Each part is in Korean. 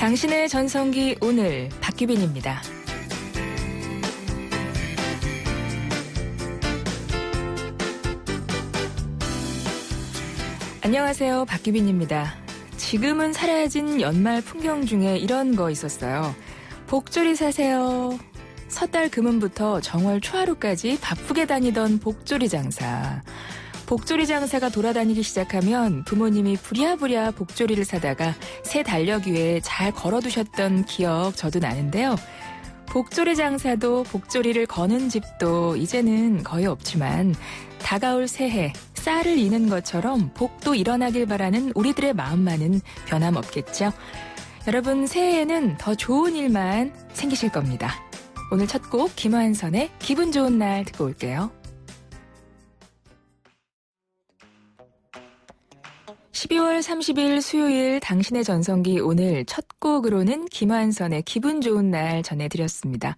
당신의 전성기 오늘 박규빈입니다. 안녕하세요. 박규빈입니다. 지금은 사라진 연말 풍경 중에 이런 거 있었어요. 복조리 사세요. 섣달 금은부터 정월 초하루까지 바쁘게 다니던 복조리 장사. 복조리 장사가 돌아다니기 시작하면 부모님이 부랴부랴 복조리를 사다가 새 달력 위에 잘 걸어두셨던 기억 저도 나는데요. 복조리 장사도 복조리를 거는 집도 이제는 거의 없지만 다가올 새해 쌀을 이는 것처럼 복도 일어나길 바라는 우리들의 마음만은 변함없겠죠. 여러분 새해에는 더 좋은 일만 생기실 겁니다. 오늘 첫 곡 김완선의 기분 좋은 날 듣고 올게요. 12월 30일 수요일 당신의 전성기 오늘 첫 곡으로는 김완선의 기분 좋은 날 전해드렸습니다.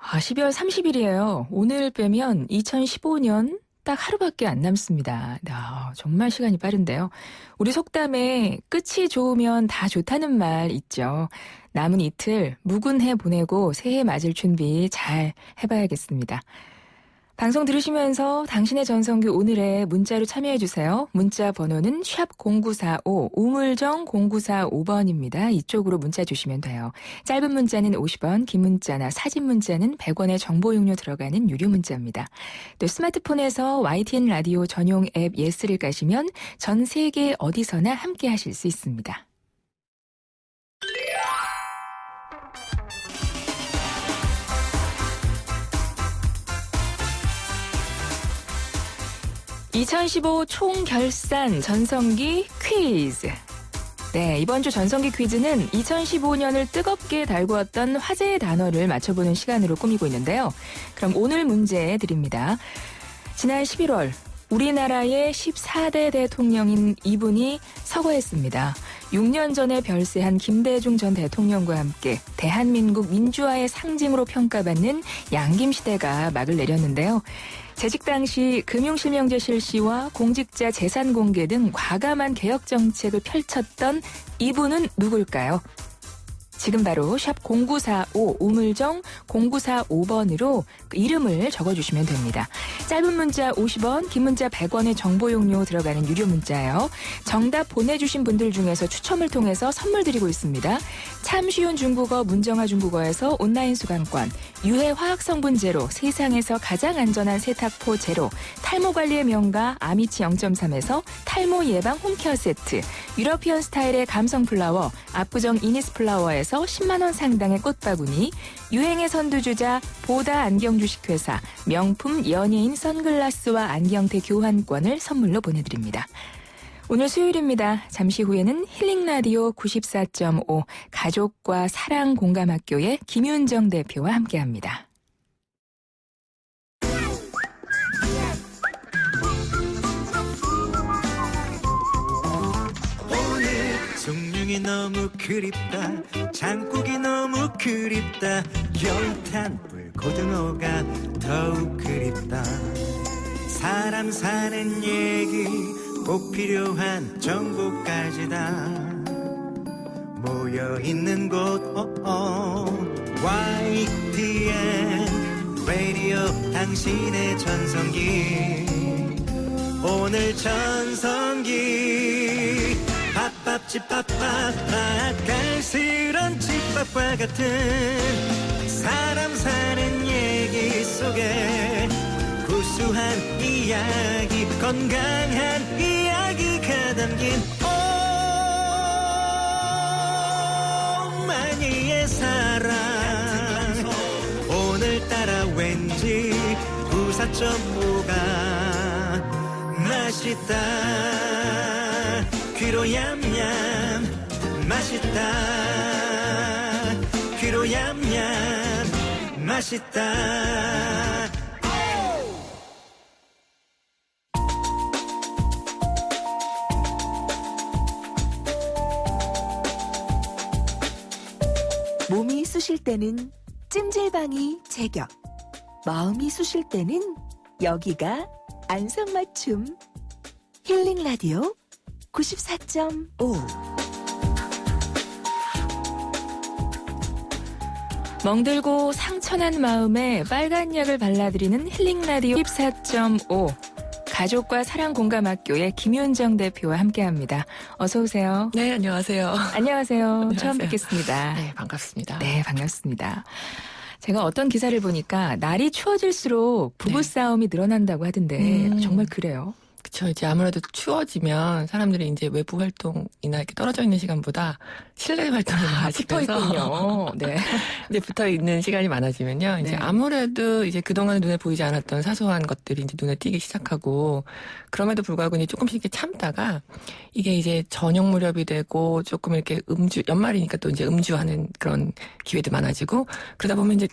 12월 30일이에요. 오늘 빼면 2015년 딱 하루밖에 안 남습니다. 정말 시간이 빠른데요. 우리 속담에 끝이 좋으면 다 좋다는 말 있죠. 남은 이틀 묵은 해 보내고 새해 맞을 준비 잘 해봐야겠습니다. 방송 들으시면서 당신의 전성기 오늘의 문자로 참여해주세요. 문자 번호는 샵0945 우물정 0945번입니다. 이쪽으로 문자 주시면 돼요. 짧은 문자는 50원, 긴 문자나 사진 문자는 100원의 정보 용료 들어가는 유료 문자입니다. 또 스마트폰에서 YTN 라디오 전용 앱 예스를 까시면 전 세계 어디서나 함께 하실 수 있습니다. (2015) 총결산 전성기 퀴즈. 네, 이번 주 전성기 퀴즈는 2015년을 뜨겁게 달구었던 화제의 단어를 맞춰보는 시간으로 꾸미고 있는데요. 그럼 오늘 문제 드립니다. 지난 11월 우리나라의 14대 대통령인 이분이 서거했습니다. 6년 전에 별세한 김대중 전 대통령과 함께 대한민국 민주화의 상징으로 평가받는 양김시대가 막을 내렸는데요. 재직 당시 금융실명제 실시와 공직자 재산 공개 등 과감한 개혁 정책을 펼쳤던 이분은 누굴까요? 지금 바로 샵 0945 우물정 0945번으로 그 이름을 적어주시면 됩니다. 짧은 문자 50원, 긴 문자 100원의 정보 용료 들어가는 유료 문자예요. 정답 보내주신 분들 중에서 추첨을 통해서 선물 드리고 있습니다. 참 쉬운 중국어 문정아 중국어에서 온라인 수강권, 유해 화학성분 제로, 세상에서 가장 안전한 세탁포 제로, 탈모 관리의 명가 아미치 0.3에서 탈모 예방 홈케어 세트, 유러피언 스타일의 감성 플라워, 압구정 이니스 플라워에서 10만 원 상당의 꽃바구니, 유행의 선두주자 보다 안경 주식회사 명품 연예인 선글라스와 안경테 교환권을 선물로 보내드립니다. 오늘 수요일입니다. 잠시 후에는 힐링라디오 94.5 가족과 사랑 공감학교의 김윤정 대표와 함께합니다. 숭늉이 너무 그립다 장국이 너무 그립다 연탄불 고등어가 더욱 그립다 사람 사는 얘기 꼭 필요한 정보까지다 모여있는 곳 YTN 라디오 당신의 전성기 오늘 전성기 밥밥집밥밥 갈스런 집밥과 같은 사람 사는 얘기 속에 구수한 이야기 건강한 이야기가 담긴 오마니의 사랑 오늘따라 왠지 94.5가 맛있다 귀로 얌얌 맛있다 귀로 얌얌 맛있다 몸이 쑤실 때는 찜질방이 제격, 마음이 쑤실 때는 여기가 안성맞춤. 힐링 라디오 94.5. 멍들고 상처난 마음에 빨간 약을 발라드리는 힐링라디오 14.5 가족과 사랑공감학교의 김윤정 대표와 함께합니다. 어서 오세요. 네, 안녕하세요. 안녕하세요. 안녕하세요. 처음 뵙겠습니다. 네, 반갑습니다. 네, 반갑습니다. 제가 어떤 기사를 보니까 날이 추워질수록 부부싸움이 늘어난다고 하던데 정말 그래요? 그쵸. 이제 아무래도 추워지면 사람들이 이제 외부 활동이나 이렇게 떨어져 있는 시간보다 실내 활동을 많이 붙어 있군요. 네. 이제 붙어 있는 시간이 많아지면요. 이제 네. 아무래도 이제 그동안 눈에 보이지 않았던 사소한 것들이 이제 눈에 띄기 시작하고 그럼에도 불구하고 이제 조금씩 이렇게 참다가 이게 이제 저녁 무렵이 되고 조금 이렇게 연말이니까 또 이제 음주하는 그런 기회도 많아지고 그러다 보면 이제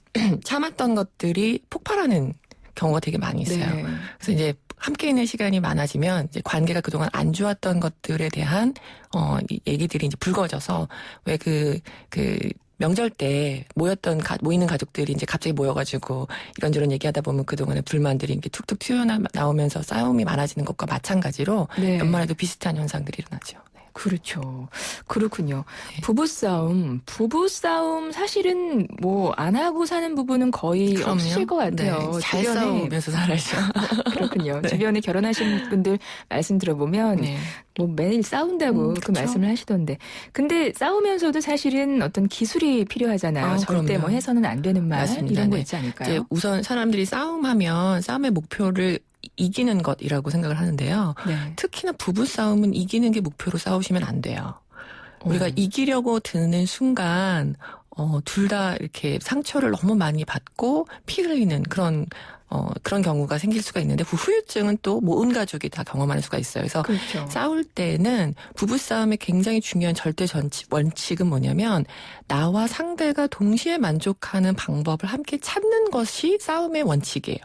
참았던 것들이 폭발하는 경우가 되게 많이 있어요. 네. 그래서 이제 함께 있는 시간이 많아지면 이제 관계가 그동안 안 좋았던 것들에 대한 이 얘기들이 이제 불거져서 왜 그 명절 때 모이는 가족들이 이제 갑자기 모여가지고 이런저런 얘기하다 보면 그동안의 불만들이 이렇게 툭툭 튀어나오면서 싸움이 많아지는 것과 마찬가지로 네. 연말에도 비슷한 현상들이 일어나죠. 그렇죠. 그렇군요. 네. 부부싸움 사실은 뭐 안 하고 사는 부부는 거의 그럼요. 없을 것 같아요. 네, 잘 주변에 싸우면서 살아야죠. 그렇군요. 네. 주변에 결혼하신 분들 말씀 들어보면 네. 뭐 매일 싸운다고 그 그렇죠. 말씀을 하시던데. 근데 싸우면서도 사실은 어떤 기술이 필요하잖아요. 절대 그럼요. 뭐 해서는 안 되는 말 맞습니다. 이런 거 네. 있지 않을까요? 이제 우선 사람들이 싸움하면 싸움의 목표를 이기는 것이라고 생각을 하는데요. 네. 특히나 부부싸움은 이기는 게 목표로 싸우시면 안 돼요. 우리가 이기려고 드는 순간 둘 다 이렇게 상처를 너무 많이 받고 피 흘리는 그런 경우가 생길 수가 있는데 그 후유증은 또 뭐 온 가족이 다 경험할 수가 있어요. 그래서 그렇죠. 싸울 때는 부부싸움의 굉장히 중요한 절대 원칙은 뭐냐면 나와 상대가 동시에 만족하는 방법을 함께 찾는 것이 싸움의 원칙이에요.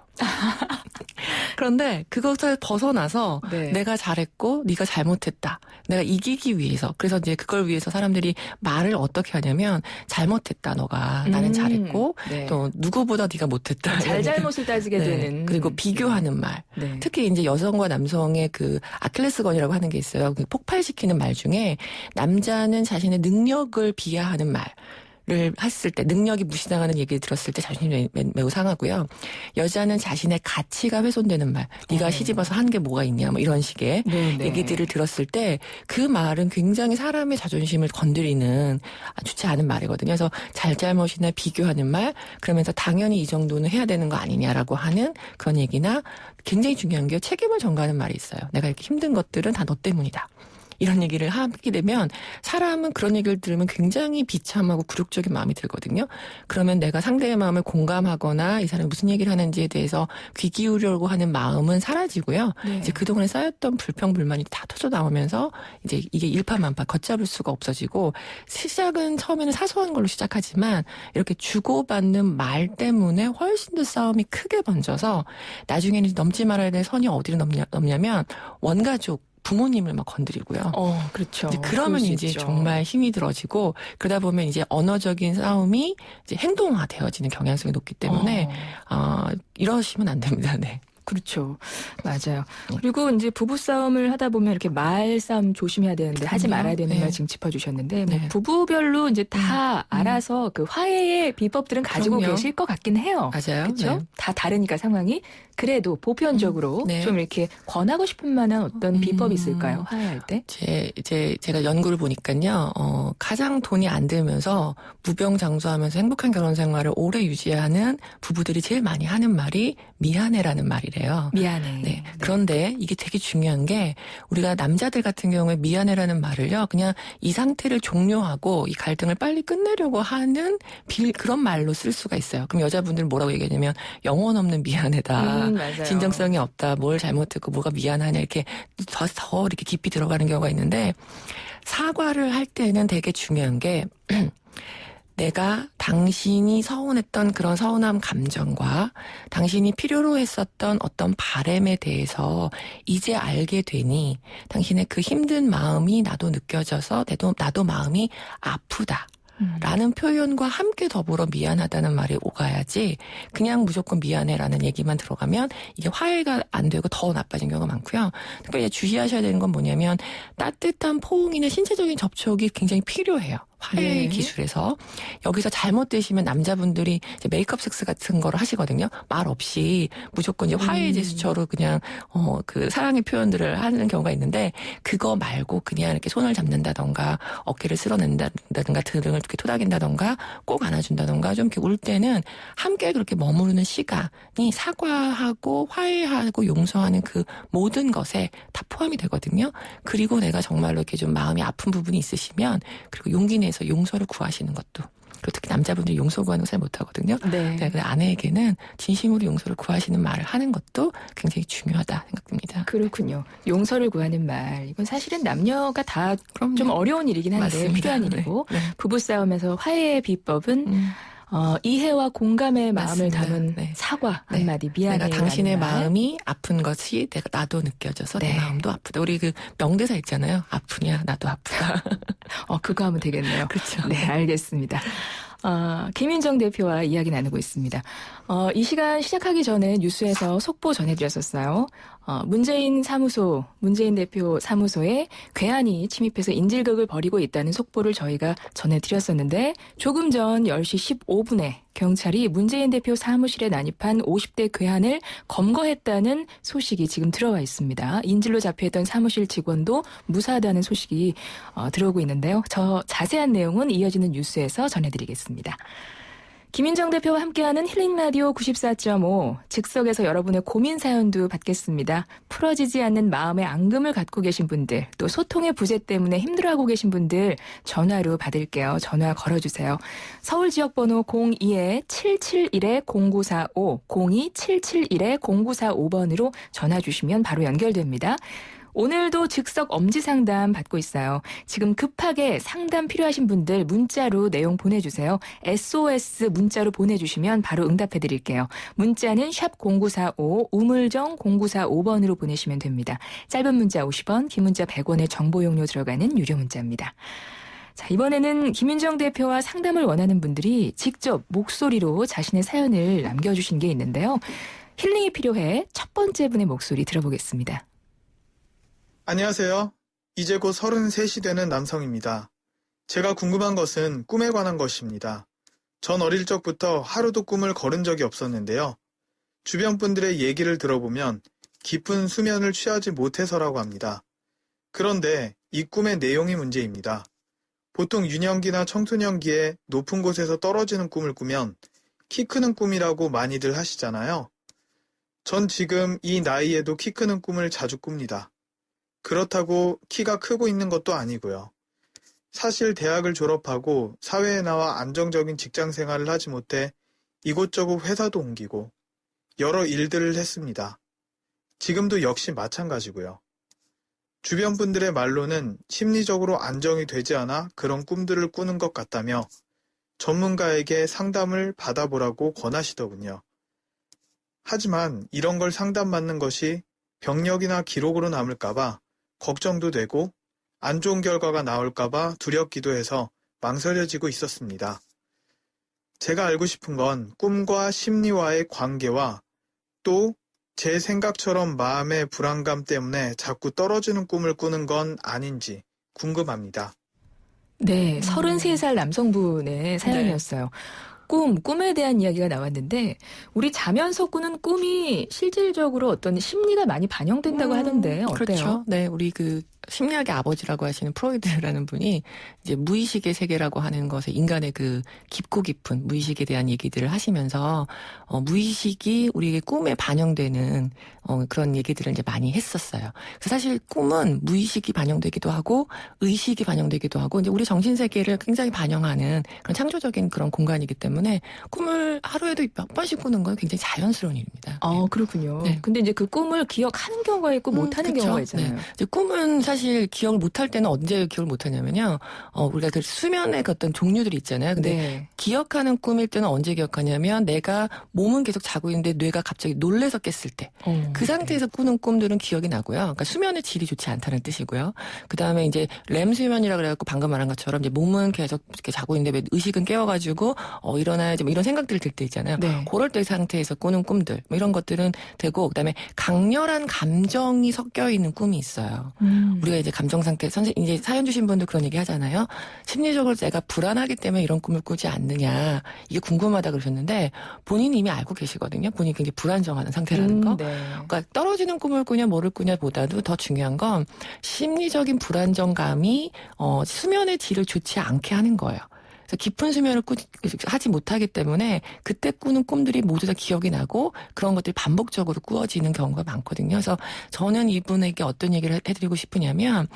그런데 그것을 벗어나서 네. 내가 잘했고 네가 잘못했다. 내가 이기기 위해서. 그래서 이제 그걸 위해서 사람들이 말을 어떻게 하냐면 잘못했다 너가. 나는 잘했고 네. 또 누구보다 네가 못했다. 잘잘못을 따지게 네. 되는. 그리고 비교하는 말. 네. 특히 이제 여성과 남성의 그 아킬레스건이라고 하는 게 있어요. 그 폭발시키는 말 중에 남자는 자신의 능력을 비하하는 말. 를 했을 때 능력이 무시당하는 얘기를 들었을 때 자신이 매우 상하고요. 여자는 자신의 가치가 훼손되는 말. 네가 시집와서 한 게 뭐가 있냐 뭐 이런 식의 네. 얘기들을 들었을 때 그 말은 굉장히 사람의 자존심을 건드리는 좋지 않은 말이거든요. 그래서 잘잘못이나 비교하는 말 그러면서 당연히 이 정도는 해야 되는 거 아니냐라고 하는 그런 얘기나 굉장히 중요한 게 책임을 전가하는 말이 있어요. 내가 이렇게 힘든 것들은 다 너 때문이다. 이런 얘기를 하게 되면 사람은 그런 얘기를 들으면 굉장히 비참하고 굴욕적인 마음이 들거든요. 그러면 내가 상대의 마음을 공감하거나 이 사람이 무슨 얘기를 하는지에 대해서 귀 기울이려고 하는 마음은 사라지고요. 네. 이제 그동안에 쌓였던 불평불만이 다 터져 나오면서 이제 이게 일파만파 걷잡을 수가 없어지고 시작은 처음에는 사소한 걸로 시작하지만 이렇게 주고받는 말 때문에 훨씬 더 싸움이 크게 번져서 나중에는 넘지 말아야 될 선이 어디로 넘냐면 원가족 부모님을 막 건드리고요. 그렇죠. 이제 그러면 이제 있죠. 정말 힘이 들어지고 그러다 보면 이제 언어적인 싸움이 이제 행동화되어지는 경향성이 높기 때문에 이러시면 안 됩니다. 네. 그렇죠. 맞아요. 그리고 이제 부부싸움을 하다 보면 이렇게 말싸움 조심해야 되는데 하지 그럼요. 말아야 되는 네. 말 지금 짚어주셨는데 뭐 네. 부부별로 이제 다 알아서 그 화해의 비법들은 가지고 그럼요. 계실 것 같긴 해요. 맞아요. 그렇죠? 네. 다 다르니까 상황이 그래도 보편적으로 네. 좀 이렇게 권하고 싶은 만한 어떤 비법이 있을까요? 화해할 때? 제가 연구를 보니까요, 가장 돈이 안 들면서 무병장수하면서 행복한 결혼 생활을 오래 유지하는 부부들이 제일 많이 하는 말이 미안해라는 말이래요. 미안해. 네. 그런데 이게 되게 중요한 게 우리가 남자들 같은 경우에 미안해라는 말을요, 그냥 이 상태를 종료하고 이 갈등을 빨리 끝내려고 하는 그런 말로 쓸 수가 있어요. 그럼 여자분들은 뭐라고 얘기하냐면 영혼 없는 미안해다. 맞아요. 진정성이 없다. 뭘 잘못했고 뭐가 미안하냐 이렇게 더 이렇게 깊이 들어가는 경우가 있는데 사과를 할 때는 되게 중요한 게 내가 당신이 서운했던 그런 서운함 감정과 당신이 필요로 했었던 어떤 바람에 대해서 이제 알게 되니 당신의 그 힘든 마음이 나도 느껴져서 나도 마음이 아프다. 라는 표현과 함께 더불어 미안하다는 말이 오가야지 그냥 무조건 미안해라는 얘기만 들어가면 이게 화해가 안 되고 더 나빠진 경우가 많고요. 특별히 주의하셔야 되는 건 뭐냐면 따뜻한 포옹이나 신체적인 접촉이 굉장히 필요해요. 화해 네. 기술에서. 여기서 잘못 드시면 남자분들이 이제 메이크업 섹스 같은 거를 하시거든요. 말 없이 무조건 이제 화해 제스처로 그냥 그 사랑의 표현들을 하는 경우가 있는데, 그거 말고 그냥 이렇게 손을 잡는다던가 어깨를 쓸어낸다던가 등을 이렇게 토닥인다던가 꼭 안아준다던가 좀 이렇게 울 때는 함께 그렇게 머무르는 시간이 사과하고 화해하고 용서하는 그 모든 것에 다 포함이 되거든요. 그리고 내가 정말로 이렇게 좀 마음이 아픈 부분이 있으시면 그리고 용기 내서 용서를 구하시는 것도. 그리고 특히 남자분들이 용서 구하는 거 잘 못하거든요. 네. 그래서 아내에게는 진심으로 용서를 구하시는 말을 하는 것도 굉장히 중요하다 생각됩니다. 그렇군요. 용서를 구하는 말. 이건 사실은 남녀가 다 좀 그럼요. 어려운 일이긴 한데 맞습니다. 필요한 일이고 네. 부부싸움에서 화해의 비법은 이해와 공감의 마음을 맞습니다. 담은 네. 사과 네. 한마디, 미안해요. 내가 당신의 라는 말. 마음이 아픈 것이 나도 느껴져서 네. 내 마음도 아프다. 우리 그 명대사 있잖아요. 아프냐 나도 아프다. 그거 하면 되겠네요. 그렇죠. 네, 알겠습니다. 김윤정 대표와 이야기 나누고 있습니다. 이 시간 시작하기 전에 뉴스에서 속보 전해드렸었어요. 문재인 대표 사무소에 괴한이 침입해서 인질극을 벌이고 있다는 속보를 저희가 전해드렸었는데, 조금 전 10시 15분에 경찰이 문재인 대표 사무실에 난입한 50대 괴한을 검거했다는 소식이 지금 들어와 있습니다. 인질로 잡혀있던 사무실 직원도 무사하다는 소식이 들어오고 있는데요. 저 자세한 내용은 이어지는 뉴스에서 전해드리겠습니다. 김인정 대표와 함께하는 힐링라디오 94.5, 즉석에서 여러분의 고민 사연도 받겠습니다. 풀어지지 않는 마음의 앙금을 갖고 계신 분들, 또 소통의 부재 때문에 힘들어하고 계신 분들 전화로 받을게요. 전화 걸어주세요. 서울 지역번호 02-771-0945, 02-771-0945번으로 전화 주시면 바로 연결됩니다. 오늘도 즉석 엄지상담 받고 있어요. 지금 급하게 상담 필요하신 분들 문자로 내용 보내주세요. SOS 문자로 보내주시면 바로 응답해드릴게요. 문자는 샵 0945, 우물정 0945번으로 보내시면 됩니다. 짧은 문자 50원, 긴 문자 100원의 정보용료 들어가는 유료 문자입니다. 자, 이번에는 김윤정 대표와 상담을 원하는 분들이 직접 목소리로 자신의 사연을 남겨주신 게 있는데요. 힐링이 필요해 첫 번째 분의 목소리 들어보겠습니다. 안녕하세요. 이제 곧 33이 되는 남성입니다. 제가 궁금한 것은 꿈에 관한 것입니다. 전 어릴 적부터 하루도 꿈을 거른 적이 없었는데요. 주변 분들의 얘기를 들어보면 깊은 수면을 취하지 못해서라고 합니다. 그런데 이 꿈의 내용이 문제입니다. 보통 유년기나 청소년기에 높은 곳에서 떨어지는 꿈을 꾸면 키 크는 꿈이라고 많이들 하시잖아요. 전 지금 이 나이에도 키 크는 꿈을 자주 꿉니다. 그렇다고 키가 크고 있는 것도 아니고요. 사실 대학을 졸업하고 사회에 나와 안정적인 직장 생활을 하지 못해 이곳저곳 회사도 옮기고 여러 일들을 했습니다. 지금도 역시 마찬가지고요. 주변 분들의 말로는 심리적으로 안정이 되지 않아 그런 꿈들을 꾸는 것 같다며 전문가에게 상담을 받아보라고 권하시더군요. 하지만 이런 걸 상담받는 것이 병력이나 기록으로 남을까봐 걱정도 되고 안 좋은 결과가 나올까봐 두렵기도 해서 망설여지고 있었습니다. 제가 알고 싶은 건 꿈과 심리와의 관계와 또 제 생각처럼 마음의 불안감 때문에 자꾸 떨어지는 꿈을 꾸는 건 아닌지 궁금합니다. 네, 33살 남성분의 사연이었어요. 꿈에 대한 이야기가 나왔는데, 우리 자면서 꾸는 꿈이 실질적으로 어떤 심리가 많이 반영된다고 하던데 어때요? 그렇죠. 네, 우리 그 심리학의 아버지라고 하시는 프로이드라는 분이 이제 무의식의 세계라고 하는 것에 인간의 그 깊고 깊은 무의식에 대한 얘기들을 하시면서 무의식이 우리의 꿈에 반영되는 그런 얘기들을 이제 많이 했었어요. 그래서 사실 꿈은 무의식이 반영되기도 하고 의식이 반영되기도 하고 이제 우리 정신 세계를 굉장히 반영하는 그런 창조적인 그런 공간이기 때문에 꿈을 하루에도 몇 번씩 꾸는 건 굉장히 자연스러운 일입니다. 그렇군요. 네. 근데 이제 그 꿈을 기억하는 경우가 있고 못하는 그렇죠. 경우가 있잖아요. 네. 이제 꿈은 사실 기억을 못할 때는 언제 기억을 못하냐면요. 우리가 그 수면의 어떤 종류들이 있잖아요. 근데 네. 기억하는 꿈일 때는 언제 기억하냐면 내가 몸은 계속 자고 있는데 뇌가 갑자기 놀래서 깼을 때. 그 상태에서 꾸는 꿈들은 기억이 나고요. 그러니까 수면의 질이 좋지 않다는 뜻이고요. 그 다음에 이제 렘 수면이라 그래갖고 방금 말한 것처럼 이제 몸은 계속 이렇게 자고 있는데 의식은 깨워가지고 일어나야지 뭐 이런 생각들이 들 때 있잖아요. 네. 그럴 때 상태에서 꾸는 꿈들 뭐 이런 것들은 되고 그다음에 강렬한 감정이 섞여 있는 꿈이 있어요. 우리가 우리가 이제 감정 상태, 이제 사연 주신 분도 그런 얘기 하잖아요. 심리적으로 내가 불안하기 때문에 이런 꿈을 꾸지 않느냐. 이게 궁금하다 그러셨는데 본인이 이미 알고 계시거든요. 본인이 굉장히 불안정하는 상태라는 거. 네. 그러니까 떨어지는 꿈을 꾸냐 뭐를 꾸냐보다도 더 중요한 건 심리적인 불안정감이 수면의 질을 좋지 않게 하는 거예요. 그래서 깊은 수면을 하지 못하기 때문에 그때 꾸는 꿈들이 모두 다 기억이 나고 그런 것들이 반복적으로 꾸어지는 경우가 많거든요. 그래서 저는 이분에게 어떤 얘기를 해드리고 싶으냐면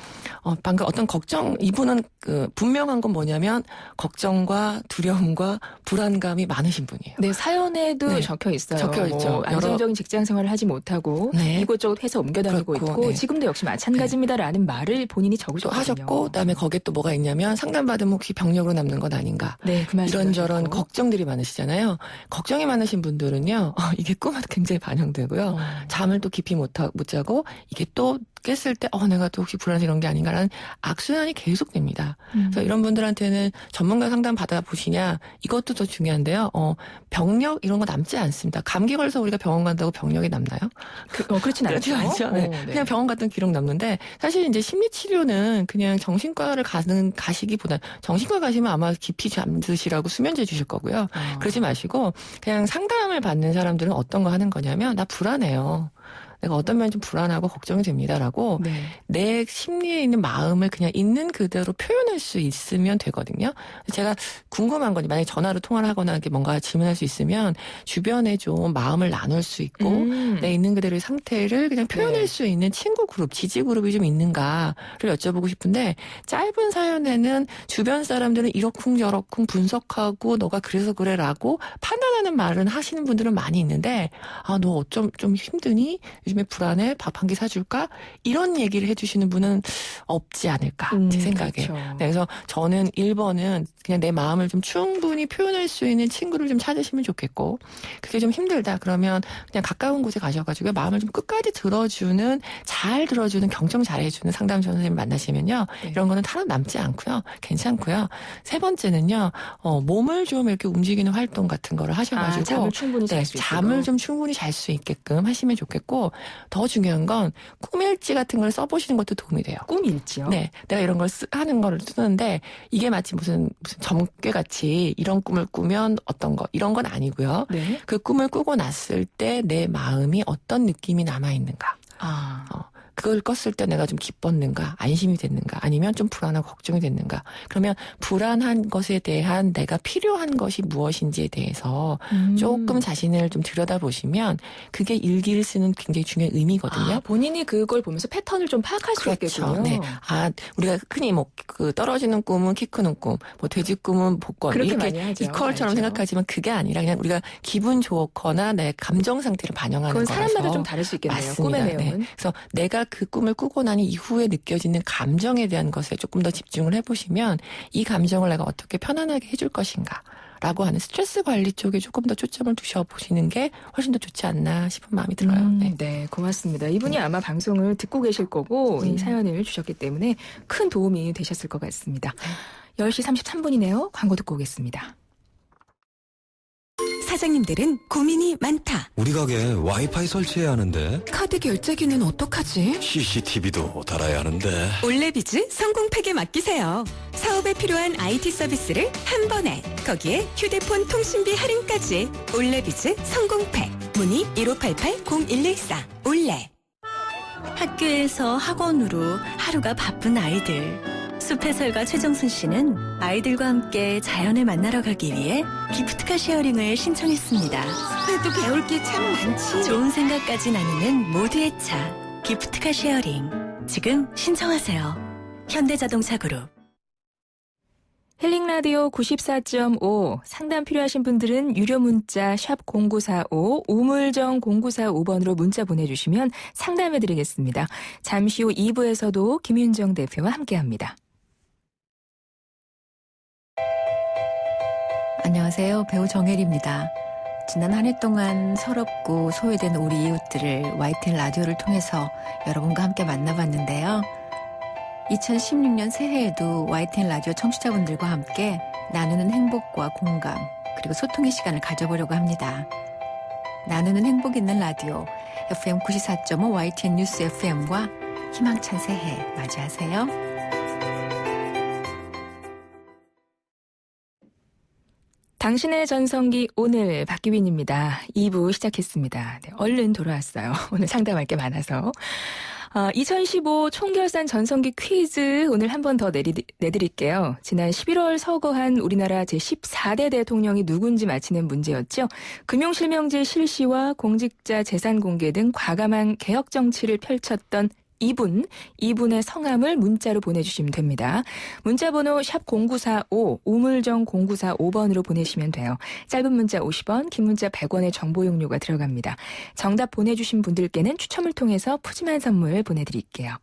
방금 어떤 걱정, 이분은 분명한 건 뭐냐면 걱정과 두려움과 불안감이 많으신 분이에요. 네, 사연에도 네. 적혀 있어요. 적혀 있죠. 안정적인 직장 생활을 하지 못하고 네. 이곳저곳 회사 옮겨 다니고 그렇고, 있고 네. 지금도 역시 마찬가지입니다라는 말을 본인이 또 적으셨거든요. 하셨고 그다음에 거기에 또 뭐가 있냐면 상담받으면 혹시 병력으로 남는 건 아닌가. 네, 그 말씀 이런저런 하셨고. 걱정들이 많으시잖아요. 걱정이 많으신 분들은요. 이게 꿈에도 굉장히 반영되고요. 잠을 또 깊이 못 자고 이게 또 깼을 때 내가 또 혹시 불안해서 이런 게 아닌가라는 악순환이 계속됩니다. 그래서 이런 분들한테는 전문가 상담 받아보시냐 이것도 더 중요한데요. 병력 이런 거 남지 않습니다. 감기 걸려서 우리가 병원 간다고 병력이 남나요? 그렇진 않죠. 않죠. 네. 네. 그냥 병원 갔던 기록 남는데 사실 이제 심리치료는 그냥 정신과를 가시기보다 정신과 가시면 아마 깊이 잠드시라고 수면제 주실 거고요. 그러지 마시고 그냥 상담을 받는 사람들은 어떤 거 하는 거냐면 나 불안해요. 내가 어떤 면이 좀 불안하고 걱정이 됩니다라고 네. 내 심리에 있는 마음을 그냥 있는 그대로 표현할 수 있으면 되거든요. 제가 궁금한 건 만약에 전화로 통화를 하거나 이렇게 뭔가 질문할 수 있으면 주변에 좀 마음을 나눌 수 있고 내 있는 그대로의 상태를 그냥 표현할 네. 수 있는 친구 그룹, 지지 그룹이 좀 있는가를 여쭤보고 싶은데 짧은 사연에는 주변 사람들은 이러쿵저러쿵 분석하고 너가 그래서 그래라고 판단하는 말은 하시는 분들은 많이 있는데 너 어쩜 좀 힘드니? 요즘에 불안해? 밥 한 끼 사줄까? 이런 얘기를 해주시는 분은 없지 않을까 제 생각에. 그렇죠. 네, 그래서 저는 1번은 그냥 내 마음을 좀 충분히 표현할 수 있는 친구를 좀 찾으시면 좋겠고 그게 좀 힘들다 그러면 그냥 가까운 곳에 가셔가지고 마음을 좀 끝까지 잘 들어주는 경청 잘해주는 상담 선생님 만나시면요. 네. 이런 거는 하나 남지 않고요. 괜찮고요. 3번째는요. 몸을 좀 이렇게 움직이는 활동 같은 거를 하셔가지고 잠을 충분히 잘 수 있도록. 잠을 좀 충분히 잘 수 있게끔 하시면 좋겠고 더 중요한 건 꿈일지 같은 걸 써보시는 것도 도움이 돼요. 꿈일지요? 네, 내가 이런 걸 하는 거를 쓰는데 이게 마치 무슨 점괘같이 이런 꿈을 꾸면 어떤 거 이런 건 아니고요. 네. 그 꿈을 꾸고 났을 때 내 마음이 어떤 느낌이 남아 있는가. 그걸 껐을 때 내가 좀 기뻤는가, 안심이 됐는가, 아니면 좀 불안하고 걱정이 됐는가. 그러면 불안한 것에 대한 내가 필요한 것이 무엇인지에 대해서 조금 자신을 좀 들여다보시면 그게 일기를 쓰는 굉장히 중요한 의미거든요. 본인이 그걸 보면서 패턴을 좀 파악할 수 있겠군요. 네. 우리가 흔히 떨어지는 꿈은 키 크는 꿈, 돼지 꿈은 복권 그렇게 이렇게 많이 하죠. 이퀄처럼 알죠. 생각하지만 그게 아니라 그냥 우리가 기분 좋거나 내 감정 상태를 반영하는 그건 거라서. 사람마다 좀 다를 수 있겠네요. 맞습니다. 꿈의 내용은. 네. 그래서 내가 그 꿈을 꾸고 난 이후에 느껴지는 감정에 대한 것에 조금 더 집중을 해보시면 이 감정을 내가 어떻게 편안하게 해줄 것인가 라고 하는 스트레스 관리 쪽에 조금 더 초점을 두셔보시는 게 훨씬 더 좋지 않나 싶은 마음이 들어요. 네, 고맙습니다. 이분이 아마 방송을 듣고 계실 거고 이 사연을 주셨기 때문에 큰 도움이 되셨을 것 같습니다. 10시 33분이네요. 광고 듣고 오겠습니다. 사장님들은 고민이 많다. 우리 가게 와이파이 설치해야 하는데 카드 결제기는 어떡하지? CCTV도 달아야 하는데 올레비즈 성공팩에 맡기세요. 사업에 필요한 IT 서비스를 한 번에. 거기에 휴대폰 통신비 할인까지. 올레비즈 성공팩. 문의 1588-0114. 올레. 학교에서 학원으로 하루가 바쁜 아이들. 숲해설가 최정순 씨는 아이들과 함께 자연을 만나러 가기 위해 기프트카 쉐어링을 신청했습니다. 숲에도 배울 게 참 많지. 좋은 생각까지 나누는 모두의 차. 기프트카 쉐어링. 지금 신청하세요. 현대자동차 그룹. 힐링라디오 94.5 상담 필요하신 분들은 유료 문자 샵 0945 우물정 0945번으로 문자 보내주시면 상담해드리겠습니다. 잠시 후 2부에서도 김윤정 대표와 함께합니다. 안녕하세요. 배우 정혜리입니다. 지난 한 해 동안 서럽고 소외된 우리 이웃들을 YTN 라디오를 통해서 여러분과 함께 만나봤는데요. 2016년 새해에도 YTN 라디오 청취자분들과 함께 나누는 행복과 공감 그리고 소통의 시간을 가져보려고 합니다. 나누는 행복 있는 라디오 FM 94.5 YTN 뉴스 FM과 희망찬 새해 맞이하세요. 당신의 전성기 오늘 박기빈입니다. 2부 시작했습니다. 네, 얼른 돌아왔어요. 오늘 상담할 게 많아서. 2015 총결산 전성기 퀴즈 오늘 한 번 더 내드릴게요. 지난 11월 서거한 우리나라 제14대 대통령이 누군지 맞히는 문제였죠. 금융실명제 실시와 공직자 재산 공개 등 과감한 개혁 정치를 펼쳤던 이분의 성함을 문자로 보내주시면 됩니다. 문자번호 샵 0945, 우물정 0945번으로 보내시면 돼요. 짧은 문자 50원, 긴 문자 100원의 정보 용료가 들어갑니다. 정답 보내주신 분들께는 추첨을 통해서 푸짐한 선물 보내드릴게요.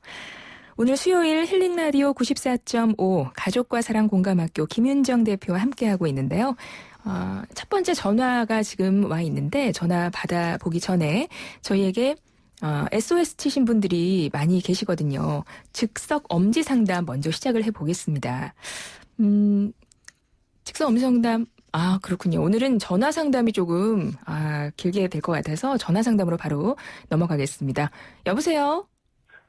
오늘 수요일 힐링라디오 94.5 가족과 사랑 공감학교 김윤정 대표와 함께하고 있는데요. 첫 번째 전화가 지금 와 있는데 전화 받아보기 전에 저희에게 SOS 치신 분들이 많이 계시거든요. 즉석 엄지 상담 먼저 시작을 해보겠습니다. 즉석 엄지 상담, 그렇군요. 오늘은 전화 상담이 조금, 길게 될 것 같아서 전화 상담으로 바로 넘어가겠습니다. 여보세요?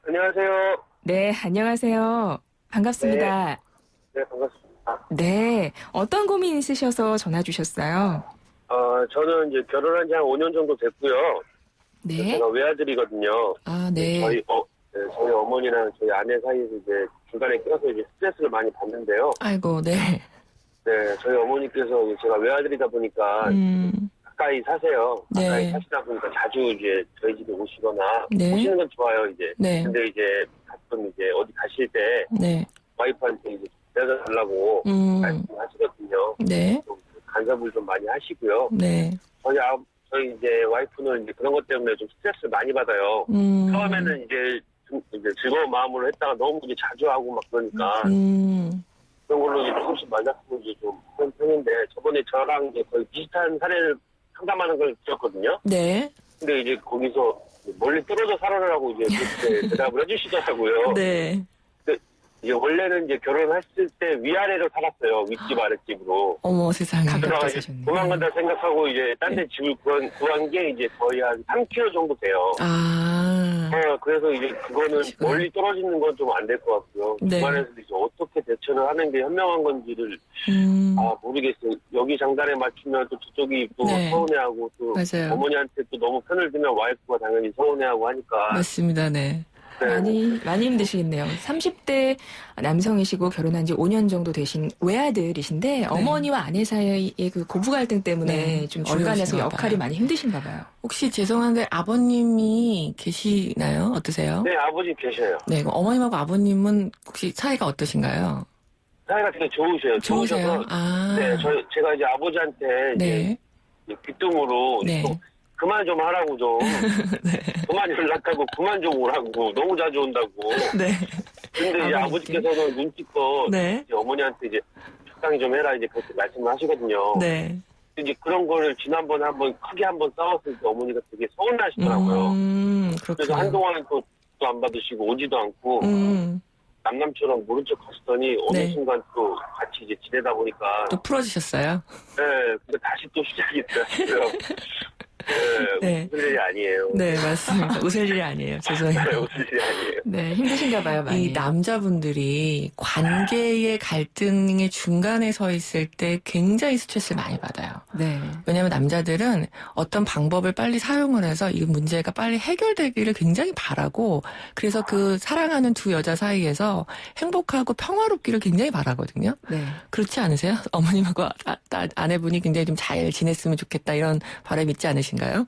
안녕하세요. 네, 안녕하세요. 반갑습니다. 네, 반갑습니다. 네, 어떤 고민 있으셔서 전화 주셨어요? 저는 이제 결혼한 지 한 5년 정도 됐고요. 네. 제가 외아들이거든요. 네. 저희 어머니랑 저희 아내 사이에서 이제 중간에 껴서 이제 스트레스를 많이 받는데요. 아이고, 네. 네, 저희 어머니께서 제가 외아들이다 보니까 가까이 사세요. 네. 가까이 사시다 보니까 자주 이제 저희 집에 오시거나 네. 오시는 건 좋아요, 이제. 네. 근데 이제 가끔 이제 어디 가실 때 네. 와이프한테 이제 데려다 달라고 말씀하시거든요. 네. 좀 간섭을 좀 많이 하시고요. 네. 저희 이제 와이프는 이제 그런 것 때문에 좀 스트레스를 많이 받아요. 처음에는 이제 즐거운 마음으로 했다가 너무 이제 자주 하고 막 그러니까 그런 걸로 이제 조금씩 만났고 이제 좀 그런 편인데 저번에 저랑 이제 거의 비슷한 사례를 상담하는 걸 들었거든요. 네. 근데 이제 거기서 멀리 떨어져 살아라고 이제 그렇게 대답을 해주시더라고요. 네. 이제 원래는 이제 결혼했을 때 위아래로 살았어요. 윗집 아랫집으로. 어머 세상에. 그러다가 이제 도망간다 생각하고 이제 딴 데 집을 구한 게 이제 거의 한 3km 정도 돼요. 그래서 이제 그거는 멀리 떨어지는 건 좀 안 될 것 같고요. 네. 그만해서 이제 어떻게 대처를 하는 게 현명한 건지를 모르겠어요. 여기 장단에 맞추면 또 저쪽이 또 네. 서운해하고 또 맞아요. 어머니한테 또 너무 편을 들면 와이프가 당연히 서운해하고 하니까. 맞습니다. 네. 네. 많이 힘드시겠네요. 30대 남성이시고 결혼한 지 5년 정도 되신 외아들이신데 어머니와 아내 사이의 그 고부 갈등 때문에 좀 중간에서 역할이 많이 힘드신가 봐요. 혹시 죄송한데 아버님이 계시나요? 어떠세요? 네, 아버지 계셔요. 네, 그럼 어머님하고 아버님은 혹시 사이가 어떠신가요? 사이가 되게 좋으세요. 좋으세요? 네, 제가 이제 아버지한테 네. 이제 귀뚱으로 네. 좀 그만 좀 하라고 좀. 네. 그만 연락하고 그만 좀 오라고. 너무 자주 온다고. 네. 근데 이제 아버지께서는 눈치껏 네. 이제 어머니한테 이제 적당히 좀 해라 이제 그렇게 말씀을 하시거든요. 네. 이제 그런 거를 지난번에 크게 한번 싸웠을 때 어머니가 되게 서운하시더라고요. 그래서 그렇군요. 한동안 또 안 받으시고 오지도 않고 남남처럼 모른 척 하시더니 어느 네. 순간 또 같이 이제 지내다 보니까 또 풀어주셨어요? 네, 근데 다시 또 시작이 됐어요. 네, 웃을 일이 아니에요. 네, 맞습니다. 웃을 일이 아니에요. 죄송해요. 네, 웃을 일이 아니에요. 네, 힘드신가 봐요, 많이. 이 남자분들이 관계의 갈등의 중간에 서 있을 때 굉장히 스트레스를 많이 받아요. 네. 왜냐하면 남자들은 어떤 방법을 빨리 사용을 해서 이 문제가 빨리 해결되기를 굉장히 바라고 그래서 그 사랑하는 두 여자 사이에서 행복하고 평화롭기를 굉장히 바라거든요. 네. 그렇지 않으세요? 어머님하고 아내분이 굉장히 좀 잘 지냈으면 좋겠다 이런 바람이 있지 않으신가요?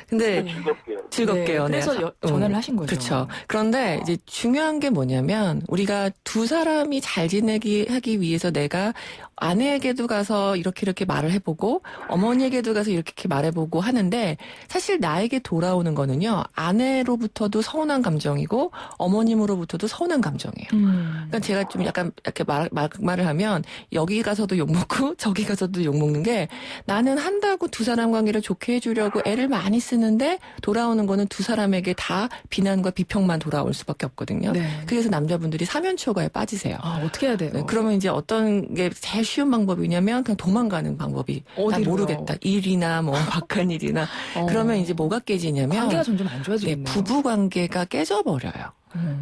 근데 즐겁게요. 네, 그래서 전화를 하신 거죠. 그렇죠. 그런데 이제 중요한 게 뭐냐면 우리가 두 사람이 잘 지내기 하기 위해서 내가 아내에게도 가서 이렇게 말을 해보고 어머니에게도 가서 이렇게 말해보고 하는데 사실 나에게 돌아오는 거는요. 아내로부터도 서운한 감정이고 어머님으로부터도 서운한 감정이에요. 그러니까 제가 좀 약간 이렇게 말을 하면 여기 가서도 욕먹고 저기 가서도 욕먹는 게 나는 한다고 두 사람 관계를 좋게 해주려고 애를 많이 쓰는데 돌아오는 거는 두 사람에게 다 비난과 비평만 돌아올 수밖에 없거든요. 네. 그래서 남자분들이 사면초가에 빠지세요. 어떻게 해야 돼요? 네, 그러면 이제 어떤 게 제일 쉬운 방법이냐면 그냥 도망가는 방법이 난 모르겠다. 일이나 뭐 바깥일이나 그러면 이제 뭐가 깨지냐면 관계가 점점 안 좋아지겠네요. 부부 관계가 깨져버려요.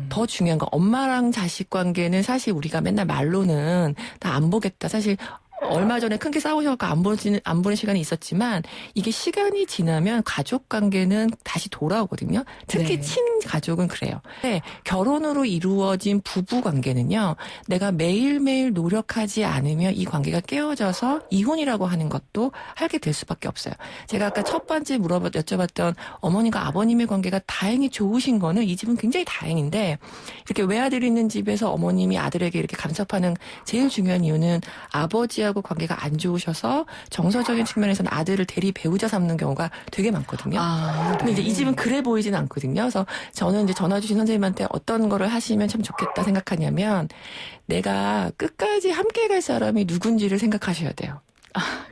더 중요한 건 엄마랑 자식 관계는 사실 우리가 맨날 말로는 나 안 보겠다. 사실 얼마 전에 큰 게 싸우셔서 안 보는 시간이 있었지만 이게 시간이 지나면 가족 관계는 다시 돌아오거든요. 특히 네. 친가족은 그래요. 네, 결혼으로 이루어진 부부 관계는요. 내가 매일매일 노력하지 않으면 이 관계가 깨어져서 이혼이라고 하는 것도 하게 될 수밖에 없어요. 제가 아까 첫 번째 여쭤봤던 어머니가 아버님의 관계가 다행히 좋으신 거는 이 집은 굉장히 다행인데 이렇게 외아들이 있는 집에서 어머님이 아들에게 이렇게 간섭하는 제일 중요한 이유는 아버지하고 관계가 안 좋으셔서 정서적인 측면에서는 아들을 대리 배우자 삼는 경우가 되게 많거든요. 근데 이제 이 집은 그래 보이진 않거든요. 그래서 저는 이제 전화 주신 선생님한테 어떤 거를 하시면 참 좋겠다 생각하냐면 내가 끝까지 함께 갈 사람이 누군지를 생각하셔야 돼요.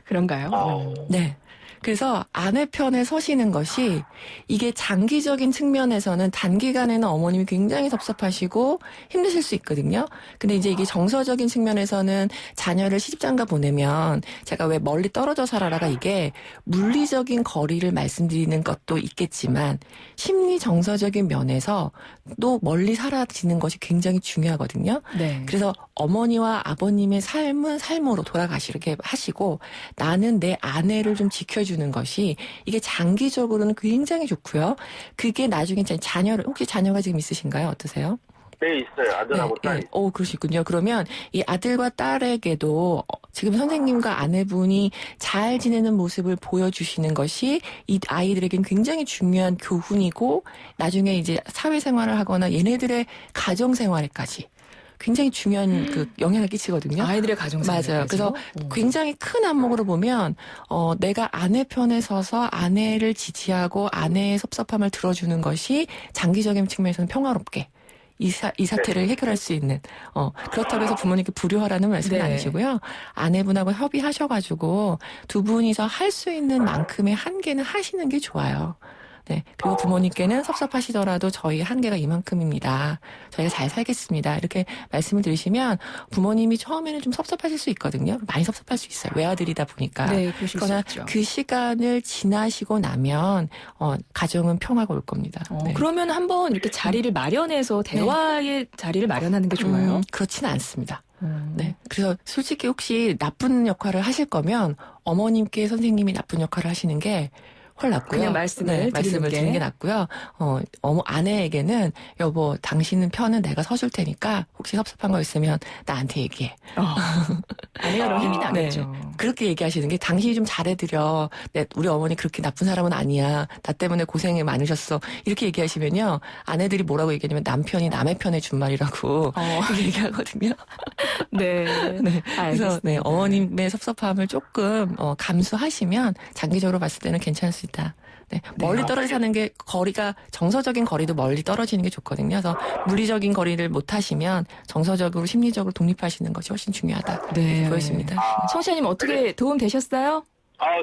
그런가요? 네. 그래서 아내 편에 서시는 것이 이게 장기적인 측면에서는 단기간에는 어머님이 굉장히 섭섭하시고 힘드실 수 있거든요. 근데 이제 이게 정서적인 측면에서는 자녀를 시집장가 보내면 제가 왜 멀리 떨어져 살아라가 이게 물리적인 거리를 말씀드리는 것도 있겠지만 심리 정서적인 면에서 또 멀리 사라지는 것이 굉장히 중요하거든요. 네. 그래서 어머니와 아버님의 삶은 삶으로 돌아가시게 하시고 나는 내 아내를 좀 지켜주는 것이 이게 장기적으로는 굉장히 좋고요. 그게 나중에 자녀를 혹시 자녀가 지금 있으신가요? 어떠세요? 네, 있어요. 아들하고 딸. 네. 오, 그러시군요. 그러면 이 아들과 딸에게도 지금 선생님과 아내분이 잘 지내는 모습을 보여주시는 것이 이 아이들에겐 굉장히 중요한 교훈이고 나중에 이제 사회생활을 하거나 얘네들의 가정생활에까지 굉장히 중요한 그 영향을 끼치거든요. 아이들의 가정생활. 맞아요. 그래서 굉장히 큰 안목으로 보면 내가 아내 편에 서서 아내를 지지하고 아내의 섭섭함을 들어주는 것이 장기적인 측면에서는 평화롭게 이 사태를 해결할 수 있는 그렇다고 해서 부모님께 불효하라는 말씀은 네. 아니시고요. 아내분하고 협의하셔가지고 두 분이서 할 수 있는 만큼의 한계는 하시는 게 좋아요. 네. 그리고 부모님께는 섭섭하시더라도 저희 한계가 이만큼입니다. 저희가 잘 살겠습니다. 이렇게 말씀을 드리시면 부모님이 처음에는 좀 섭섭하실 수 있거든요. 많이 섭섭할 수 있어요. 외아들이다 보니까. 네, 그러실 수 그러나 있죠. 그 시간을 지나시고 나면 가정은 평화가 올 겁니다. 네. 그러면 한번 이렇게 자리를 마련해서 대화의 자리를 마련하는 게 좋아요? 그렇지는 않습니다. 네. 그래서 솔직히 혹시 나쁜 역할을 하실 거면 어머님께 선생님이 나쁜 역할을 하시는 게 훨 낫고요. 그냥 말씀을 드리는 게 낫고요. 아내에게는 여보, 당신은 편은 내가 서줄 테니까 혹시 섭섭한 거 있으면 나한테 얘기해. 아내가 그럼 힘이 나겠죠. 네. 그렇게 얘기하시는 게 당신이 좀 잘해드려. 우리 어머니 그렇게 나쁜 사람은 아니야. 나 때문에 고생이 많으셨어. 이렇게 얘기하시면요. 아내들이 뭐라고 얘기하냐면 남편이 남의 편에 준 말이라고 이렇게 얘기하거든요. 네. 네. 알겠습니다. 그래서 어머님의 섭섭함을 조금 감수하시면 장기적으로 봤을 때는 괜찮을 수 있다. 네. 멀리 떨어져 사는 게 정서적인 거리도 멀리 떨어지는 게 좋거든요. 그래서 물리적인 거리를 못 하시면 정서적으로 심리적으로 독립하시는 것이 훨씬 중요하다. 네. 보여집니다. 청취자님 어떻게 도움 되셨어요?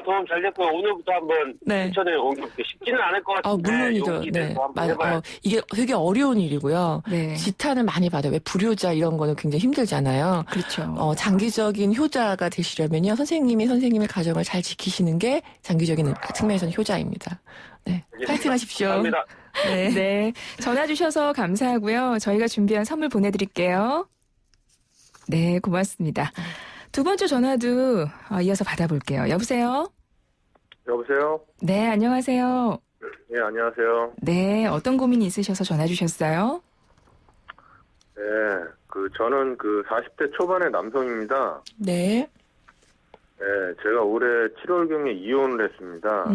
도움 잘 됐고요. 오늘부터 한번 추천에 옮겨볼게요. 쉽지는 않을 것 같은데. 물론이죠. 네. 이게 되게 어려운 일이고요. 네. 지탄을 많이 받아요. 왜 불효자 이런 거는 굉장히 힘들잖아요. 그렇죠. 장기적인 효자가 되시려면요. 선생님이 선생님의 가정을 잘 지키시는 게 장기적인 측면에서는 효자입니다. 네. 파이팅 하십시오. 감사합니다. 네. 네. 전화 주셔서 감사하고요. 저희가 준비한 선물 보내드릴게요. 네, 고맙습니다. 두 번째 전화도 이어서 받아볼게요. 여보세요? 여보세요? 네, 안녕하세요. 네, 안녕하세요. 네, 어떤 고민이 있으셔서 전화 주셨어요? 네, 저는 40대 초반의 남성입니다. 네. 네, 제가 올해 7월경에 이혼을 했습니다.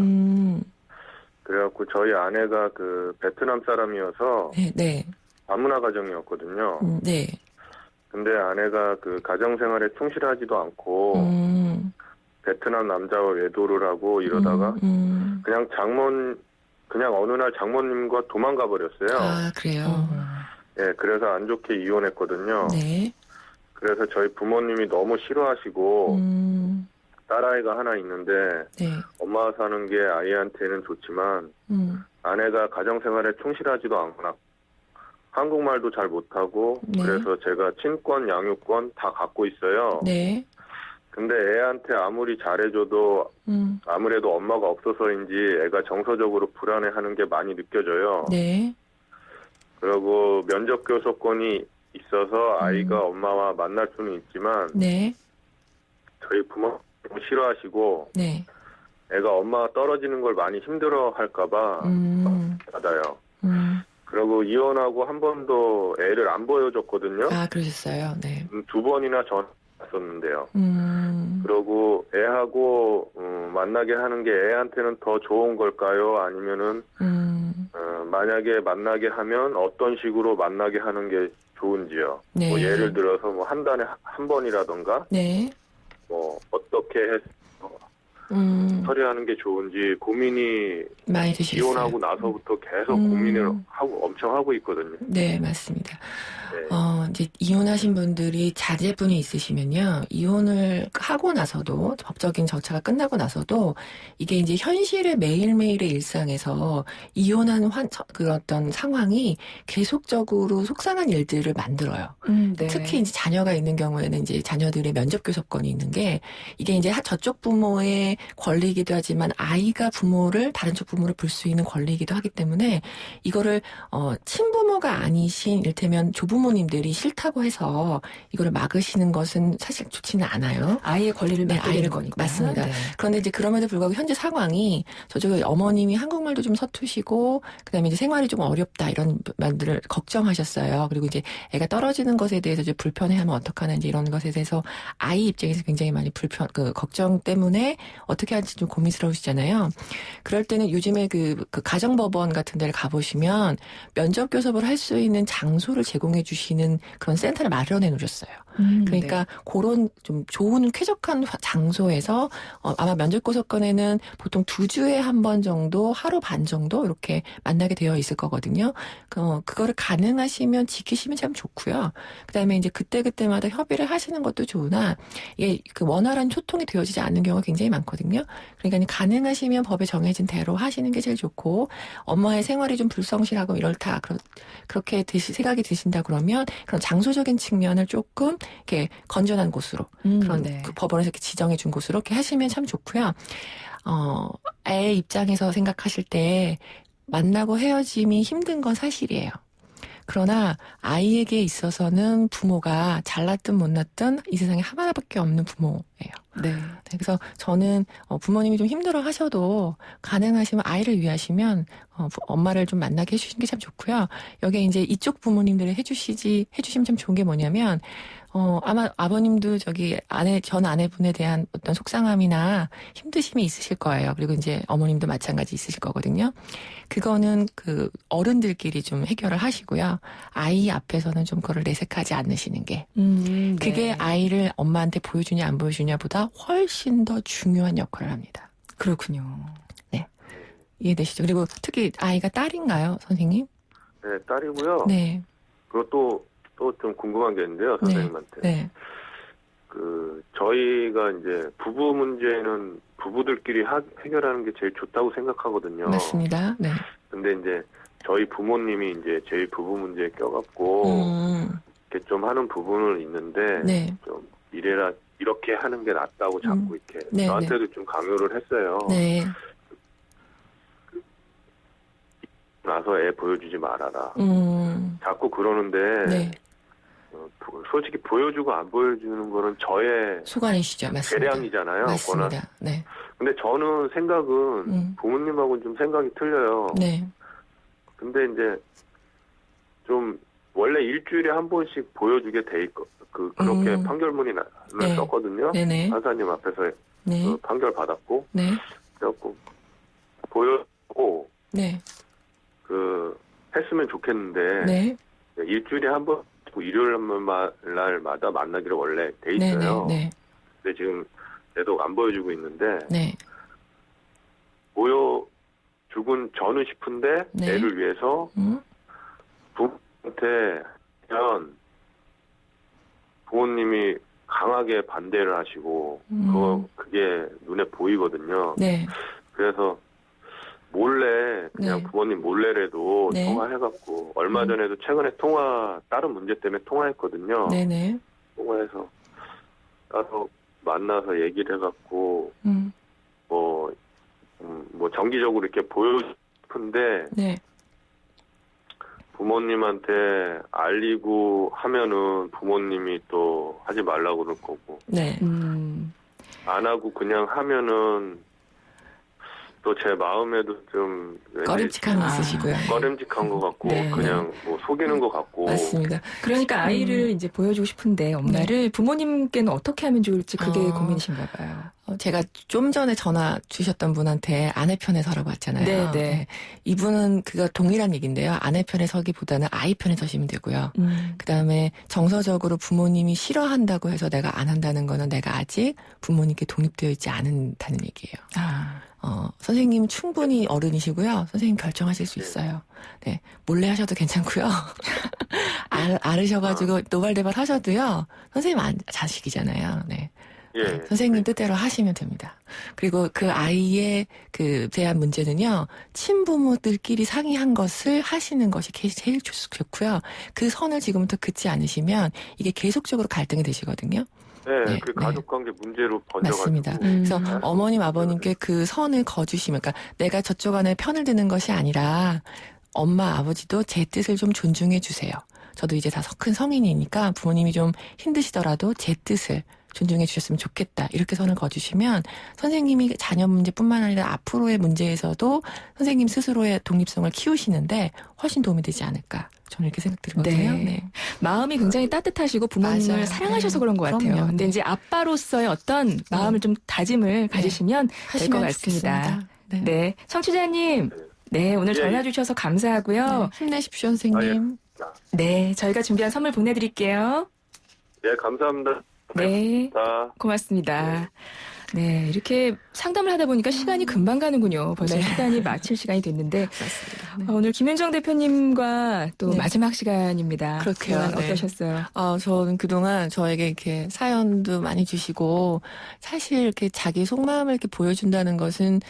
그래갖고 저희 아내가 베트남 사람이어서 네. 다문화 가정이었거든요. 네. 근데 아내가 가정생활에 충실하지도 않고 베트남 남자와 외도를 하고 이러다가 그냥 어느 날 장모님과 도망가 버렸어요. 아, 그래요? 네, 그래서 안 좋게 이혼했거든요. 네. 그래서 저희 부모님이 너무 싫어하시고 딸아이가 하나 있는데 네. 엄마가 사는 게 아이한테는 좋지만 아내가 가정생활에 충실하지도 않거나 한국말도 잘 못하고 그래서 제가 친권, 양육권 다 갖고 있어요. 네. 근데 애한테 아무리 잘해줘도 아무래도 엄마가 없어서인지 애가 정서적으로 불안해하는 게 많이 느껴져요. 네. 그리고 면접 교섭권이 있어서 아이가 엄마와 만날 수는 있지만 네. 저희 부모 싫어하시고 네. 애가 엄마가 떨어지는 걸 많이 힘들어할까봐 받아요. 그리고 이혼하고 한 번도 애를 안 보여줬거든요. 아, 그러셨어요. 네. 2번이나 전화했었는데요. 그리고 애하고 만나게 하는 게 애한테는 더 좋은 걸까요? 아니면은 만약에 만나게 하면 어떤 식으로 만나게 하는 게 좋은지요? 네. 뭐 예를 들어서 뭐 한 달에 한 번이라던가 네. 뭐 어떻게 해서 처리하는 게 좋은지 고민이 많이 드셨어요. 이혼하고 나서부터 계속 고민을 엄청 하고 있거든요. 네, 맞습니다. 네. 이제 이혼하신 분들이 자제분이 있으시면요, 이혼을 하고 나서도, 법적인 절차가 끝나고 나서도, 이게 이제 현실의 매일매일의 일상에서 이혼한 그 어떤 상황이 계속적으로 속상한 일들을 만들어요. 네. 특히 이제 자녀가 있는 경우에는 이제 자녀들의 면접 교섭권이 있는 게, 이게 이제 저쪽 부모의 권리이기도 하지만 아이가 다른 쪽 부모를 볼 수 있는 권리이기도 하기 때문에 이거를 친부모가 아니신 일테면 조부모님들이 싫다고 해서 이거를 막으시는 것은 사실 좋지는 않아요. 아이의 권리를 막게 되는 거니까. 맞습니다. 네. 그런데 이제 그럼에도 불구하고 현재 상황이 저쪽에 어머님이 한국말도 좀 서투시고 그다음에 이제 생활이 좀 어렵다 이런 말들을 걱정하셨어요. 그리고 이제 애가 떨어지는 것에 대해서 이제 불편해하면 어떡하는지 이런 것에 대해서 아이 입장에서 굉장히 많이 걱정 때문에 어떻게 할지 좀 고민스러우시잖아요. 그럴 때는 요즘에 그 가정법원 같은 데를 가보시면 면접 교섭을 할 수 있는 장소를 제공해 주시는 그런 센터를 마련해 놓으셨어요. 그러니까 네. 그런 좀 좋은 쾌적한 장소에서 아마 면접 교섭권에는 보통 2주에 한 번 정도, 하루 반 정도 이렇게 만나게 되어 있을 거거든요. 그거를 가능하시면 지키시면 참 좋고요. 그다음에 이제 그때그때마다 협의를 하시는 것도 좋으나 이게 그 원활한 소통이 되어지지 않는 경우가 굉장히 많거든요. 그러니까 가능하시면 법에 정해진 대로 하시는 게 제일 좋고 엄마의 생활이 좀 불성실하고 이렇다 그렇게 생각이 드신다 그러면 그런 장소적인 측면을 조금 이렇게 건전한 곳으로 그런 네. 그 법원에서 이렇게 지정해 준 곳으로 이렇게 하시면 참 좋고요. 애 입장에서 생각하실 때 만나고 헤어짐이 힘든 건 사실이에요. 그러나 아이에게 있어서는 부모가 잘났든 못났든 이 세상에 하나밖에 없는 부모예요. 네. 그래서 저는 부모님이 좀 힘들어 하셔도 가능하시면 아이를 위하시면 엄마를 좀 만나게 해주시는 게 참 좋고요. 여기에 이제 이쪽 부모님들이 해주시면 참 좋은 게 뭐냐면 아마 아버님도 전 아내분에 대한 어떤 속상함이나 힘드심이 있으실 거예요. 그리고 이제 어머님도 마찬가지 있으실 거거든요. 그거는 그 어른들끼리 좀 해결을 하시고요. 아이 앞에서는 좀 그걸 내색하지 않으시는 게. 네. 그게 아이를 엄마한테 보여주냐 안 보여주냐보다 훨씬 더 중요한 역할을 합니다. 그렇군요. 네. 이해되시죠? 그리고 특히 아이가 딸인가요, 선생님? 네, 딸이고요. 네. 그리고 또 좀 궁금한 게 있는데요, 선생님한테. 네. 저희가 이제 부부 문제는 부부들끼리 해결하는 게 제일 좋다고 생각하거든요. 맞습니다. 네. 근데 이제 저희 부모님이 이제 저희 부부 문제에 껴갖고 이렇게 좀 하는 부분은 있는데 네. 좀 이렇게 하는 게 낫다고 자꾸 이렇게 네, 저한테도 좀 강요를 했어요. 네. 나서 애 보여주지 말아라. 자꾸 그러는데 네. 솔직히 보여주고 안 보여주는 거는 저의 소관이시죠. 맞습니다. 재량이잖아요. 맞습니다. 네. 근데 저는 생각은 부모님하고는 좀 생각이 틀려요. 네. 근데 이제 좀 원래 일주일에 한 번씩 보여주게 돼 있고 그렇게 판결문을 네. 썼거든요. 네네. 판사님 앞에서 네. 판결 받았고 네. 그래갖고 보여주고 네. 했으면 좋겠는데 네. 일주일에 한 번 일요일 날마다 만나기로 원래 돼 있어요. 네. 근데 지금 계속 안 보여주고 있는데 네. 보여주곤 저는 싶은데 네. 애를 위해서 부모한테 부모님이 강하게 반대를 하시고 그게 눈에 보이거든요. 네. 그래서 몰래 그냥 네. 부모님 몰래라도 네. 통화해갖고 얼마 전에도 최근에 다른 문제 때문에 통화했거든요. 네네. 통화해서 따로 만나서 얘기를 해갖고 뭐 정기적으로 이렇게 보여주고 싶은데 네. 부모님한테 알리고 하면은 부모님이 또 하지 말라고 그럴 거고. 네. 안 하고 그냥 하면은 또 제 마음에도 좀 꺼림칙함이 있으시고요. 꺼림칙한 것 같고 네. 그냥 뭐 속이는 것 같고. 맞습니다. 그러니까 아이를 이제 보여주고 싶은데 엄마를 부모님께는 어떻게 하면 좋을지 그게 고민이신가 봐요. 제가 좀 전에 전화 주셨던 분한테 아내 편에 서라고 했잖아요. 네, 네. 이분은 그거 동일한 얘기인데요. 아내 편에 서기보다는 아이 편에 서시면 되고요. 그다음에 정서적으로 부모님이 싫어한다고 해서 내가 안 한다는 거는 내가 아직 부모님께 독립되어 있지 않다는 얘기예요. 선생님 충분히 어른이시고요. 선생님 결정하실 수 있어요. 네, 몰래 하셔도 괜찮고요. 알으셔가지고 노발대발 하셔도요. 선생님 자식이잖아요. 네. 예. 선생님 뜻대로 하시면 됩니다. 그리고 그 아이의 대한 문제는요. 친부모들끼리 상의한 것을 하시는 것이 제일 좋고요. 그 선을 지금부터 긋지 않으시면 이게 계속적으로 갈등이 되시거든요. 네, 그 가족관계 문제로 번져가지고. 맞습니다. 그래서 어머님, 아버님께 그 선을 거주시면, 그러니까 내가 저쪽 안에 편을 드는 것이 아니라 엄마, 아버지도 제 뜻을 좀 존중해 주세요. 저도 이제 다 큰 성인이니까 부모님이 좀 힘드시더라도 제 뜻을 존중해 주셨으면 좋겠다. 이렇게 선을 거주시면 선생님이 자녀 문제뿐만 아니라 앞으로의 문제에서도 선생님 스스로의 독립성을 키우시는데 훨씬 도움이 되지 않을까. 저는 이렇게 생각드리거든요. 네. 네. 마음이 굉장히 따뜻하시고 부모님을 맞아요. 사랑하셔서 그런 것 같아요. 그럼요. 근데 이제 아빠로서의 어떤 마음을 좀 다짐을 가지시면 될 것 같습니다. 네. 청취자님. 네, 오늘 전화 주셔서 감사하고요. 힘내십시오, 선생님. 네, 저희가 준비한 선물 보내드릴게요. 네, 감사합니다. 네, 고맙습니다. 네, 이렇게 상담을 하다 보니까 시간이 금방 가는군요. 벌써 시간이 마칠 시간이 됐는데 오늘 김윤정 대표님과 또 마지막 시간입니다. 그렇게요. 어떠셨어요? 저는 그동안 저에게 이렇게 사연도 많이 주시고 사실 이렇게 자기 속마음을 이렇게 보여준다는 것은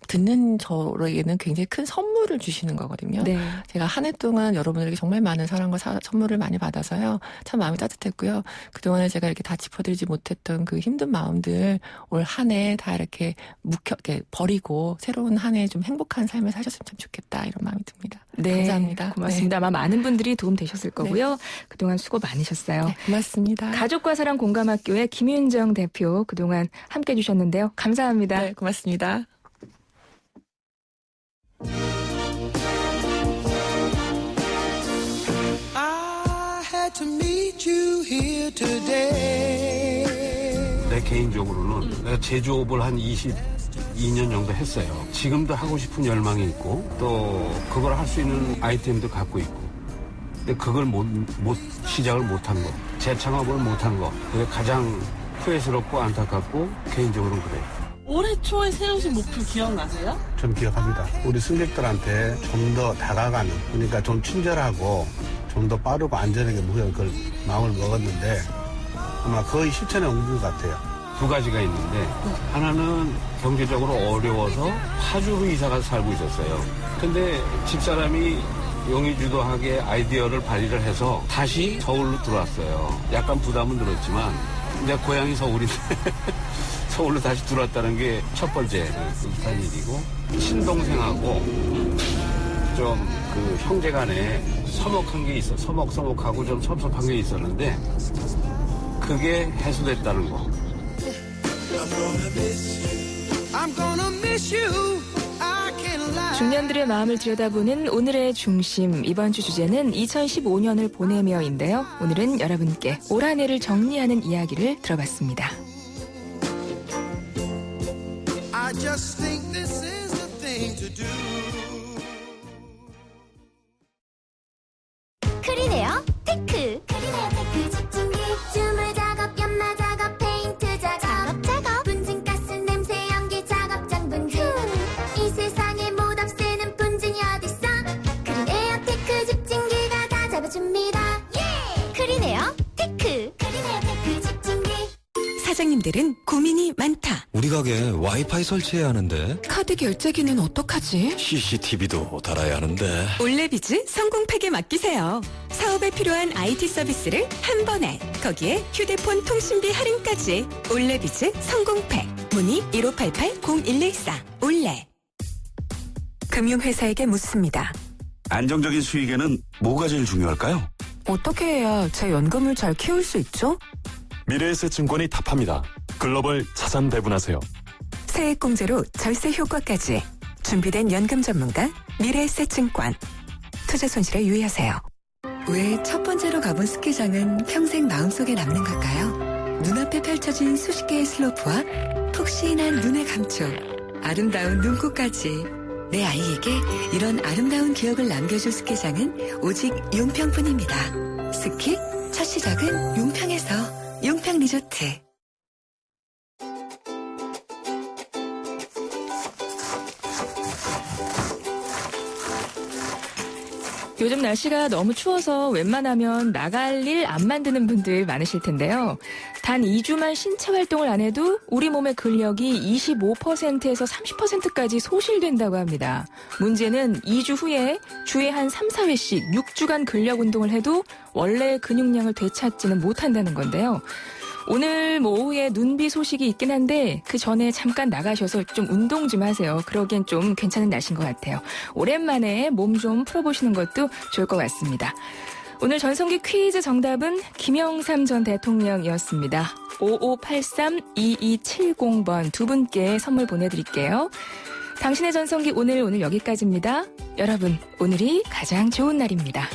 듣는 저에게는 굉장히 큰 선물을 주시는 거거든요. 네. 제가 한 해 동안 여러분들에게 정말 많은 사랑과 선물을 많이 받아서요. 참 마음이 따뜻했고요. 그동안에 제가 이렇게 다 짚어드리지 못했던 그 힘든 마음들 올 한 해 다 이렇게 이렇게 버리고 새로운 한 해 좀 행복한 삶을 사셨으면 참 좋겠다 이런 마음이 듭니다. 네, 감사합니다. 고맙습니다. 아마 많은 분들이 도움 되셨을 거고요. 그동안 수고 많으셨어요. 네, 고맙습니다. 가족과 사랑 공감학교의 김윤정 대표 그동안 함께 해주셨는데요. 감사합니다. 네, 고맙습니다. To meet you here today. 내 개인적으로는 내가 제조업을 한 22년 정도 했어요. 지금도 하고 싶은 열망이 있고 또 그걸 할 수 있는 아이템도 갖고 있고 근데 그걸 시작을 못한 거 재창업을 못한 거 그게 가장 후회스럽고 안타깝고 개인적으로는 그래요. 올해 초에 세우신 목표 기억나세요? 좀 기억합니다. 우리 승객들한테 좀 더 다가가는 그러니까 좀 친절하고 좀 더 빠르고 안전하게 그걸 마음을 먹었는데 아마 거의 실천에 옮긴 것 같아요. 두 가지가 있는데 하나는 경제적으로 어려워서 파주로 이사가서 살고 있었어요. 근데 집사람이 용의주도하게 아이디어를 발휘를 해서 다시 서울로 들어왔어요. 약간 부담은 들었지만 내 고향이 서울인데 서울로 다시 들어왔다는 게 첫 번째 뿌듯한 일이고 친동생하고 좀 그 형제간에 서먹한 게 있어 서먹하고 좀 섭섭한 게 있었는데 그게 해소됐다는 거. 중년들의 마음을 들여다보는 오늘의 중심 이번 주 주제는 2015년을 보내며인데요. 오늘은 여러분께 올 한 해를 정리하는 이야기를 들어봤습니다. I just think this is the thing to do. 크리네어 테크. 크리네어 테크 집중기. 주물 작업, 연마 작업, 페인트 작업. 분진가스 냄새 연기 작업장 분진. 이 세상에 못 없애는 분진이 어딨어. 크리네어 테크 집중기가 다 잡아줍니다. 예! 크리네어 테크. 크리네어 테크 집중기. 사장님들은 고민이 많다. 우리 가게 와이파이 설치해야 하는데 카드 결제기는 어떡하지? CCTV도 달아야 하는데 올레비즈 성공팩에 맡기세요. 사업에 필요한 IT 서비스를 한 번에 거기에 휴대폰 통신비 할인까지 올레비즈 성공팩 문의 1588-0114 올레 금융회사에게 묻습니다. 안정적인 수익에는 뭐가 제일 중요할까요? 어떻게 해야 제 연금을 잘 키울 수 있죠? 미래에셋증권이 답합니다. 글로벌 자산 배분하세요. 세액공제로 절세 효과까지 준비된 연금 전문가 미래에셋증권. 투자 손실에 유의하세요. 왜 첫 번째로 가본 스키장은 평생 마음속에 남는 걸까요? 눈앞에 펼쳐진 수십 개의 슬로프와 푹신한 눈의 감촉, 아름다운 눈꽃까지. 내 아이에게 이런 아름다운 기억을 남겨줄 스키장은 오직 용평뿐입니다. 스키 첫 시작은 용평에서. 용평리조트. 요즘 날씨가 너무 추워서 웬만하면 나갈 일 안 만드는 분들 많으실 텐데요. 단 2주만 신체 활동을 안 해도 우리 몸의 근력이 25%에서 30%까지 소실된다고 합니다. 문제는 2주 후에 주에 한 3, 4회씩 6주간 근력 운동을 해도 원래의 근육량을 되찾지는 못한다는 건데요. 오늘 오후에 눈비 소식이 있긴 한데 그 전에 잠깐 나가셔서 좀 운동 좀 하세요. 그러기엔 좀 괜찮은 날씨인 것 같아요. 오랜만에 몸 좀 풀어보시는 것도 좋을 것 같습니다. 오늘 전성기 퀴즈 정답은 김영삼 전 대통령이었습니다. 5583-2270번 두 분께 선물 보내드릴게요. 당신의 전성기 오늘 여기까지입니다. 여러분, 오늘이 가장 좋은 날입니다.